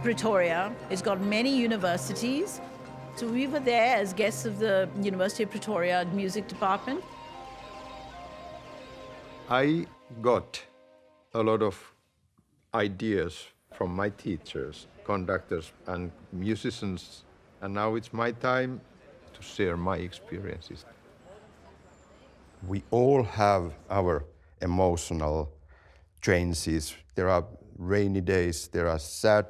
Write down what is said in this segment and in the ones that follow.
Pretoria. It's got many universities. So we were there as guests of the University of Pretoria music department. I got a lot of ideas from my teachers, conductors, and musicians, and now it's my time to share my experiences. We all have our emotional changes. There are rainy days, there are sad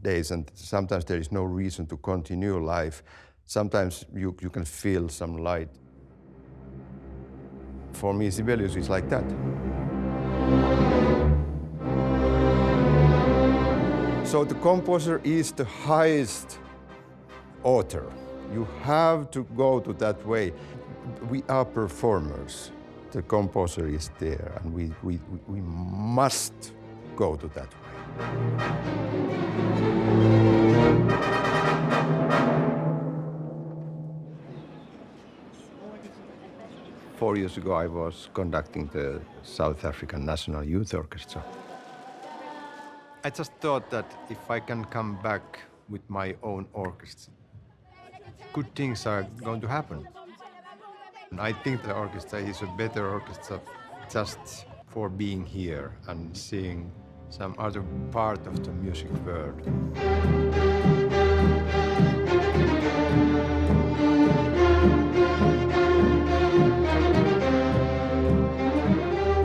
days, and sometimes there is no reason to continue life. Sometimes you can feel some light. For me, Sibelius is like that. So the composer is the highest author. You have to go to that way. We are performers. The composer is there, and we must go to that way. 4 years ago, I was conducting the South African National Youth Orchestra. I just thought that if I can come back with my own orchestra, good things are going to happen. And I think the orchestra is a better orchestra just for being here and seeing some other part of the music world.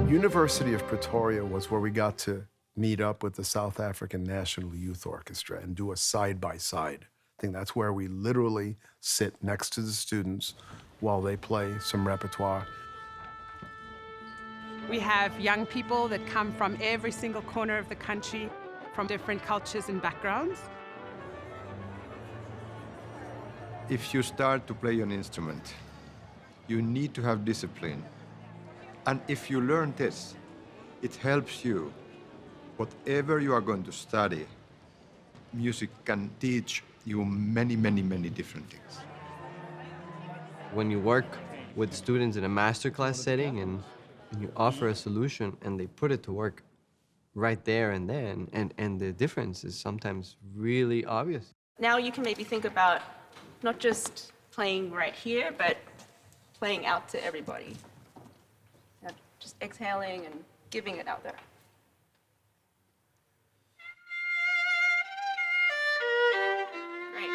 University of Pretoria was where we got to meet up with the South African National Youth Orchestra and do a side-by-side. I think that's where we literally sit next to the students while they play some repertoire. We have young people that come from every single corner of the country, from different cultures and backgrounds. If you start to play an instrument, you need to have discipline. And if you learn this, it helps you. Whatever you are going to study, music can teach you many, many, many different things. When you work with students in a masterclass setting and you offer a solution and they put it to work right there and then, and the difference is sometimes really obvious. Now you can maybe think about not just playing right here, but playing out to everybody. Just exhaling and giving it out there. Great.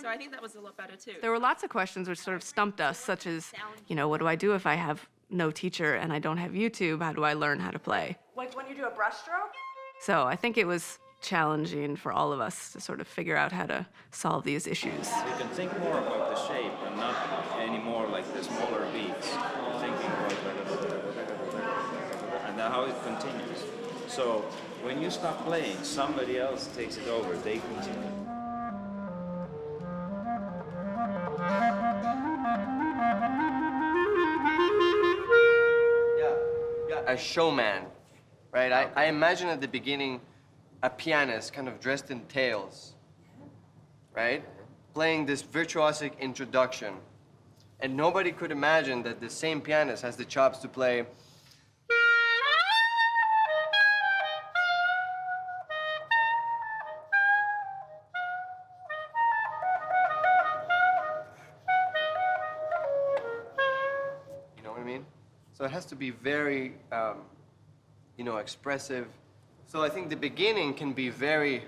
So I think that was a lot better too. There were lots of questions which sort of stumped us, such as, you know, what do I do if I have no teacher and I don't have YouTube? How do I learn how to play? Like when you do a brushstroke? So I think it was challenging for all of us to sort of figure out how to solve these issues. You can think more about the shape and not anymore like the smaller beats. You're thinking about and then how it continues. So when you stop playing, somebody else takes it over, they continue. Yeah, a showman, right? I imagine at the beginning a pianist kind of dressed in tails, right? Playing this virtuosic introduction. And nobody could imagine that the same pianist has the chops to play So it has to be very, you know, expressive. So I think the beginning can be very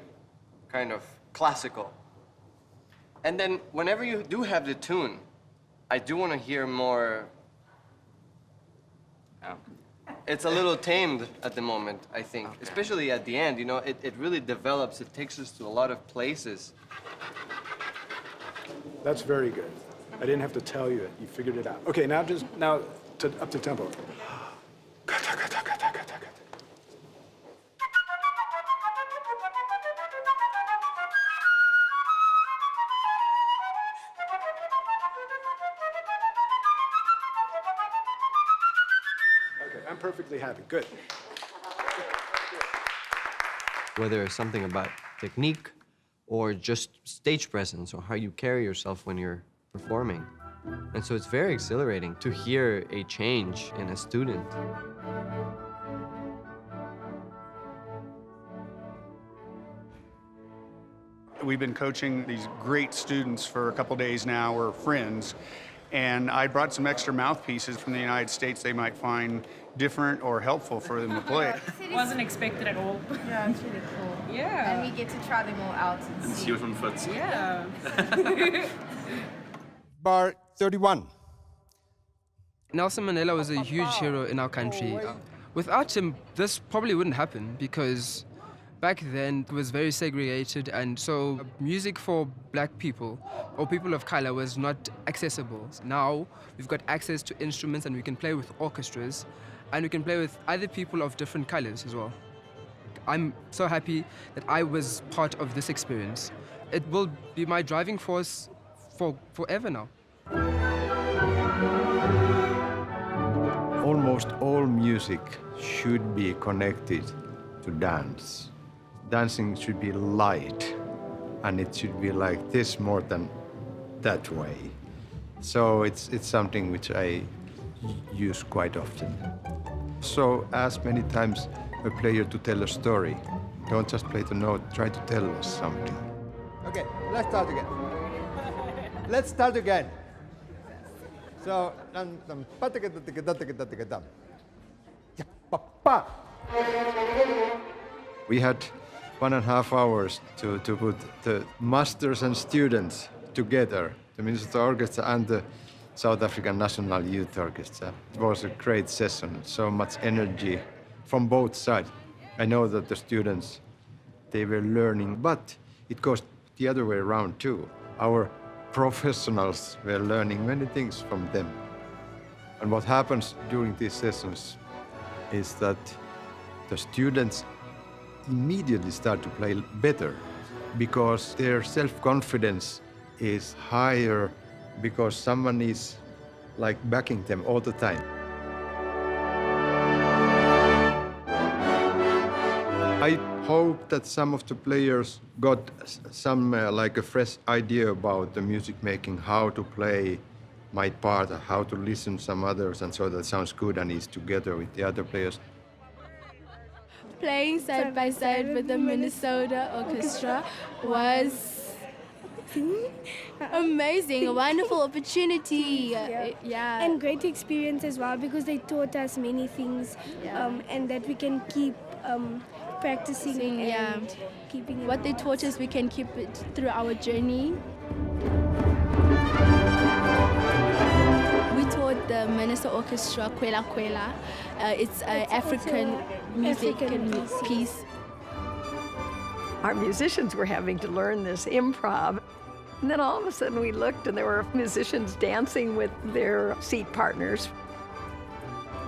kind of classical. And then whenever you do have the tune, I do want to hear more. It's a little tamed at the moment, I think, especially at the end. You know, it really develops. It takes us to a lot of places. That's very good. I didn't have to tell you it. You figured it out. Okay, now up to tempo. Okay, I'm perfectly happy. Good. Whether it's something about technique or just stage presence or how you carry yourself when you're performing. And so it's very exhilarating to hear a change in a student. We've been coaching these great students for a couple days now. We're friends. And I brought some extra mouthpieces from the United States they might find different or helpful for them to play. Wasn't expected at all. Yeah, it's really cool. Yeah. And we get to try them all out and see. different foots. Yeah. Bar 31. Nelson Mandela was a huge hero in our country. Without him, this probably wouldn't happen because back then it was very segregated, and so music for black people or people of color was not accessible. Now we've got access to instruments and we can play with orchestras and we can play with other people of different colors as well. I'm so happy that I was part of this experience. It will be my driving force for forever now. Almost all music should be connected to dance. Dancing should be light, and it should be like this more than that way. So it's something which I use quite often. So ask many times a player to tell a story. Don't just play the note, try to tell us something. Okay, let's start again. Let's start again. So, We had 1.5 hours to put the masters and students together, the Minnesota Orchestra and the South African National Youth Orchestra. It was a great session, so much energy from both sides. I know that the students, they were learning, but it goes the other way around too. Our professionals were learning many things from them. And what happens during these sessions is that the students immediately start to play better because their self-confidence is higher because someone is like backing them all the time. I hope that some of the players got some like a fresh idea about the music making, how to play my part, how to listen some others, and so that sounds good and is together with the other players. Playing side by side with the Minnesota Orchestra was amazing, a wonderful opportunity. Yeah. And great experience as well because they taught us many things and that we can keep practicing and keeping it. What they taught us, we can keep it through our journey. We taught the Minnesota Orchestra Kwela Kwela. It's an African music piece. Our musicians were having to learn this improv. And then all of a sudden we looked and there were musicians dancing with their seat partners.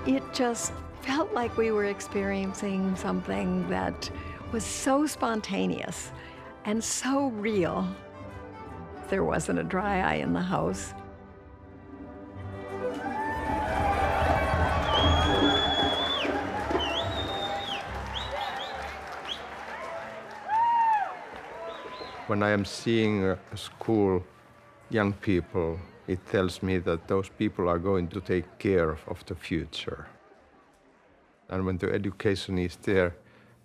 It just felt like we were experiencing something that was so spontaneous and so real. There wasn't a dry eye in the house. When I am seeing a school, young people, it tells me that those people are going to take care of the future. And when the education is there,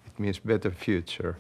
it means better future.